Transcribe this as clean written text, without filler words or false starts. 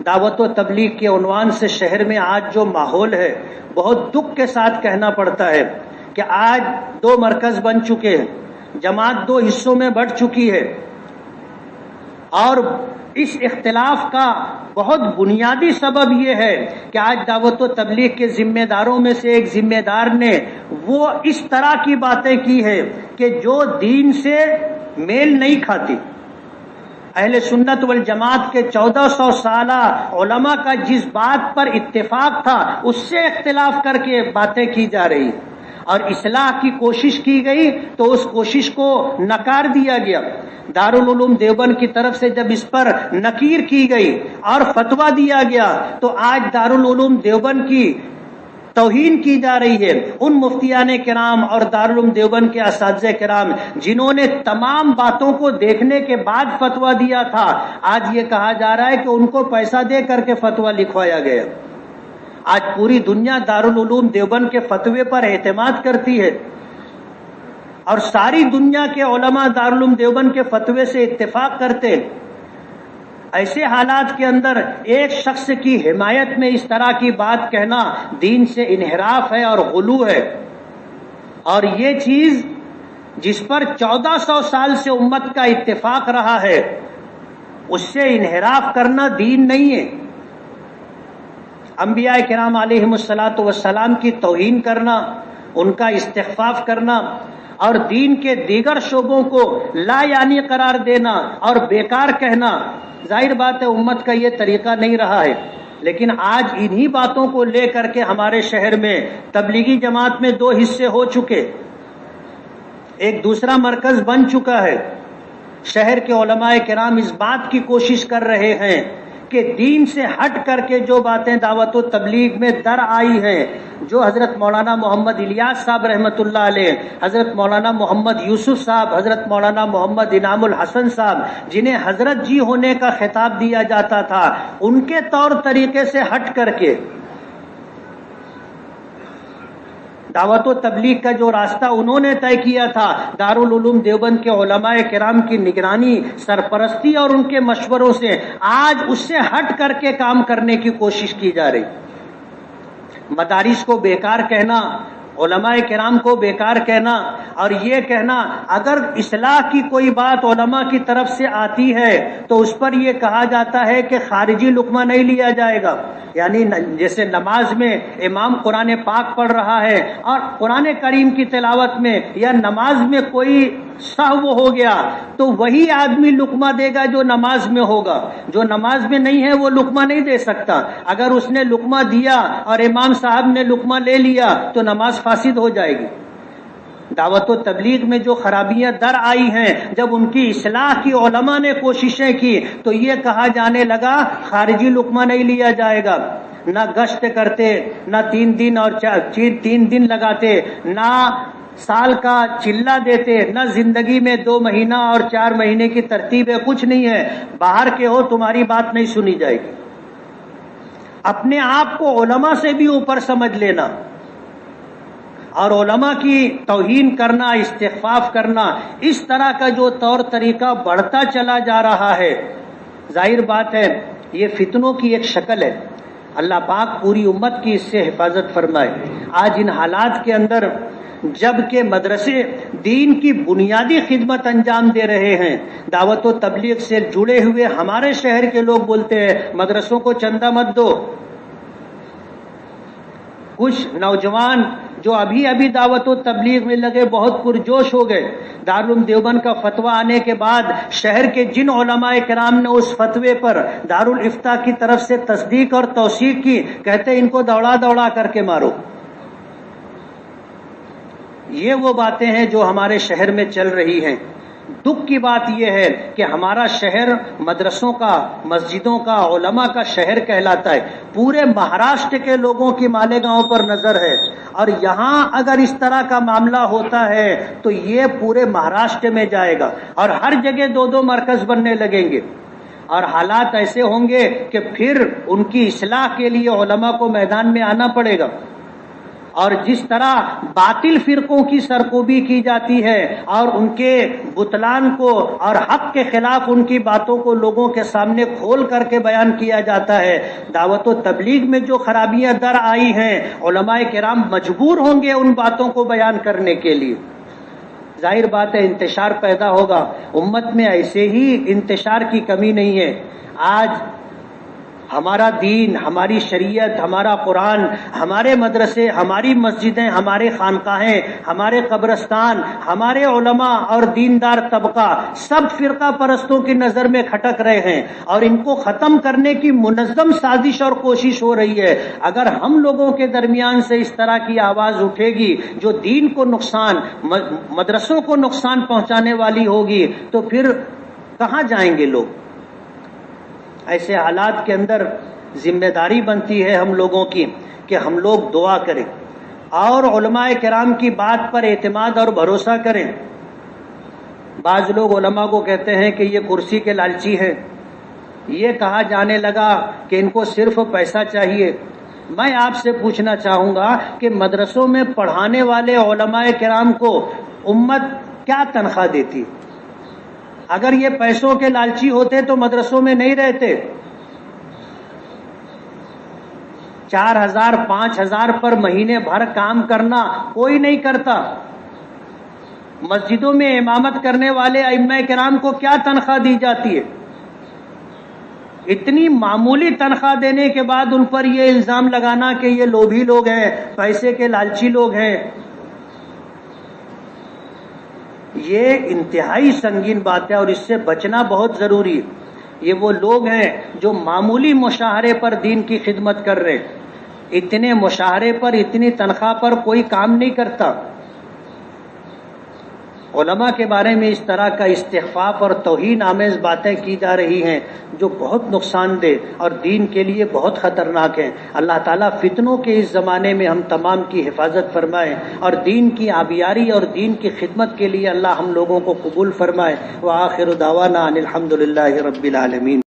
دعوت و تبلیغ کے عنوان سے شہر میں آج جو ماحول ہے، بہت دکھ کے ساتھ کہنا پڑتا ہے کہ آج 2 مرکز بن چکے ہیں، جماعت 2 حصوں میں بٹ چکی ہے، اور اس اختلاف کا بہت بنیادی سبب یہ ہے کہ آج دعوت و تبلیغ کے ذمہ داروں میں سے ایک ذمہ دار نے وہ اس طرح کی باتیں کی ہے کہ جو دین سے میل نہیں کھاتی۔ اہل سنت والجماعت کے 1400 سالہ علماء کا جس بات پر اتفاق تھا اس سے اختلاف کر کے باتیں کی جا رہی، اور اصلاح کی کوشش کی گئی تو اس کوشش کو نکار دیا گیا۔ دارالعلوم دیوبند کی طرف سے جب اس پر نکیر کی گئی اور فتویٰ دیا گیا تو آج دارالعلوم دیوبند کی توہین کی جا رہی ہے۔ ان مفتیان کرام اور دارالعلوم دیوبند کے اساتذہ کرام جنہوں نے تمام باتوں کو دیکھنے کے بعد فتویٰ دیا تھا، آج یہ کہا جا رہا ہے کہ ان کو پیسہ دے کر کے فتویٰ لکھوایا گیا۔ آج پوری دنیا دارالعلوم دیوبند کے فتوے پر اعتماد کرتی ہے، اور ساری دنیا کے علماء دارالعلوم دیوبند کے فتوے سے اتفاق کرتے ہیں۔ ایسے حالات کے اندر ایک شخص کی حمایت میں اس طرح کی بات کہنا دین سے انحراف ہے اور غلو ہے، اور یہ چیز جس پر 1400 سال سے امت کا اتفاق رہا ہے اس سے انحراف کرنا دین نہیں ہے۔ انبیاء کرام علیہم الصلاۃ والسلام کی توہین کرنا، ان کا استخفاف کرنا اور دین کے دیگر شعبوں کو لا یعنی قرار دینا اور بیکار کہنا، ظاہر بات ہے امت کا یہ طریقہ نہیں رہا ہے۔ لیکن آج انہی باتوں کو لے کر کے ہمارے شہر میں تبلیغی جماعت میں 2 حصے ہو چکے، ایک دوسرا مرکز بن چکا ہے۔ شہر کے علماء کرام اس بات کی کوشش کر رہے ہیں کہ دین سے ہٹ کر کے جو باتیں دعوت و تبلیغ میں در آئی ہیں، جو حضرت مولانا محمد الیاس صاحب رحمۃ اللہ علیہ، حضرت مولانا محمد یوسف صاحب، حضرت مولانا محمد انعام الحسن صاحب، جنہیں حضرت جی ہونے کا خطاب دیا جاتا تھا، ان کے طور طریقے سے ہٹ کر کے دعوت و تبلیغ کا جو راستہ انہوں نے طے کیا تھا، دارالعلوم دیوبند کے علماء کرام کی نگرانی، سرپرستی اور ان کے مشوروں سے آج اس سے ہٹ کر کے کام کرنے کی کوشش کی جا رہی۔ مدارس کو بیکار کہنا، علماء کرام کو بیکار کہنا، اور یہ کہنا اگر اصلاح کی کوئی بات علماء کی طرف سے آتی ہے تو اس پر یہ کہا جاتا ہے کہ خارجی لقمہ نہیں لیا جائے گا۔ یعنی جیسے نماز میں امام قرآن پاک پڑھ رہا ہے اور قرآن کریم کی تلاوت میں یا نماز میں کوئی سہو ہو گیا تو وہی آدمی لقمہ دے گا جو نماز میں ہوگا، جو نماز میں نہیں ہے وہ لقمہ نہیں دے سکتا۔ اگر اس نے لقمہ دیا اور امام صاحب نے لقمہ لے لیا تو نماز فاسد ہو جائے گی۔ دعوت و تبلیغ میں جو خرابیاں در آئی ہیں، جب ان کی اصلاح کی علماء نے کوششیں کی تو یہ کہا جانے لگا خارجی لقمہ نہیں لیا جائے گا۔ نہ گشت کرتے، نہ 3 دن اور 3 دن لگاتے، نہ سال کا چلہ دیتے، نہ زندگی میں 2 مہینہ اور 4 مہینے کی ترتیب ہے، کچھ نہیں ہے، باہر کے ہو تمہاری بات نہیں سنی جائے گی۔ اپنے آپ کو علماء سے بھی اوپر سمجھ لینا اور علماء کی توہین کرنا، استخفاف کرنا، اس طرح کا جو طور طریقہ بڑھتا چلا جا رہا ہے، ظاہر بات ہے یہ فتنوں کی ایک شکل ہے۔ اللہ پاک پوری امت کی اس سے حفاظت فرمائے۔ آج ان حالات کے اندر جب کہ مدرسے دین کی بنیادی خدمت انجام دے رہے ہیں، دعوت و تبلیغ سے جڑے ہوئے ہمارے شہر کے لوگ بولتے ہیں مدرسوں کو چندہ مت دو۔ کچھ نوجوان جو ابھی دعوت و تبلیغ میں لگے بہت پرجوش ہو گئے۔ دارالعلوم دیوبند کا فتویٰ آنے کے بعد شہر کے جن علماء کرام نے اس فتوے پر دارالافتاء کی طرف سے تصدیق اور توثیق کی، کہتے ان کو دوڑا کر کے مارو۔ یہ وہ باتیں ہیں جو ہمارے شہر میں چل رہی ہیں۔ دکھ کی بات یہ ہے کہ ہمارا شہر مدرسوں کا، مسجدوں کا، علماء کا شہر کہلاتا ہے۔ پورے مہاراشٹر کے لوگوں کی مالیگاؤں پر نظر ہے، اور یہاں اگر اس طرح کا معاملہ ہوتا ہے تو یہ پورے مہاراشٹر میں جائے گا، اور ہر جگہ 2 مرکز بننے لگیں گے، اور حالات ایسے ہوں گے کہ پھر ان کی اصلاح کے لیے علماء کو میدان میں آنا پڑے گا۔ اور جس طرح باطل فرقوں کی سرکوبی کی جاتی ہے اور ان کے بطلان کو اور حق کے خلاف ان کی باتوں کو لوگوں کے سامنے کھول کر کے بیان کیا جاتا ہے، دعوت و تبلیغ میں جو خرابیاں در آئی ہیں علماء کرام مجبور ہوں گے ان باتوں کو بیان کرنے کے لیے۔ ظاہر بات ہے انتشار پیدا ہوگا، امت میں ایسے ہی انتشار کی کمی نہیں ہے۔ آج ہمارا دین، ہماری شریعت، ہمارا قرآن، ہمارے مدرسے، ہماری مسجدیں، ہمارے خانقاہیں، ہمارے قبرستان، ہمارے علماء اور دیندار طبقہ سب فرقہ پرستوں کی نظر میں کھٹک رہے ہیں اور ان کو ختم کرنے کی منظم سازش اور کوشش ہو رہی ہے۔ اگر ہم لوگوں کے درمیان سے اس طرح کی آواز اٹھے گی جو دین کو نقصان، مدرسوں کو نقصان پہنچانے والی ہوگی تو پھر کہاں جائیں گے لوگ؟ ایسے حالات کے اندر ذمہ داری بنتی ہے ہم لوگوں کی کہ ہم لوگ دعا کریں اور علماء کرام کی بات پر اعتماد اور بھروسہ کریں۔ بعض لوگ علماء کو کہتے ہیں کہ یہ کرسی کے لالچی ہیں، یہ کہا جانے لگا کہ ان کو صرف پیسہ چاہیے۔ میں آپ سے پوچھنا چاہوں گا کہ مدرسوں میں پڑھانے والے علماء کرام کو امت کیا تنخواہ دیتی؟ اگر یہ پیسوں کے لالچی ہوتے تو مدرسوں میں نہیں رہتے۔ 4,000 5,000 پر مہینے بھر کام کرنا کوئی نہیں کرتا۔ مسجدوں میں امامت کرنے والے ائمہ کرام کو کیا تنخواہ دی جاتی ہے؟ اتنی معمولی تنخواہ دینے کے بعد ان پر یہ الزام لگانا کہ یہ لوبھی لوگ ہیں، پیسے کے لالچی لوگ ہیں، یہ انتہائی سنگین بات ہے اور اس سے بچنا بہت ضروری ہے۔ یہ وہ لوگ ہیں جو معمولی مشاہرے پر دین کی خدمت کر رہے ہیں۔ اتنے مشاہرے پر، اتنی تنخواہ پر کوئی کام نہیں کرتا۔ علماء کے بارے میں اس طرح کا استخفاف اور توہین آمیز باتیں کی جا رہی ہیں جو بہت نقصان دہ اور دین کے لیے بہت خطرناک ہیں۔ اللہ تعالیٰ فتنوں کے اس زمانے میں ہم تمام کی حفاظت فرمائے اور دین کی آبیاری اور دین کی خدمت کے لیے اللہ ہم لوگوں کو قبول فرمائے۔ وآخر دعوانا ان الحمد للہ رب العالمین۔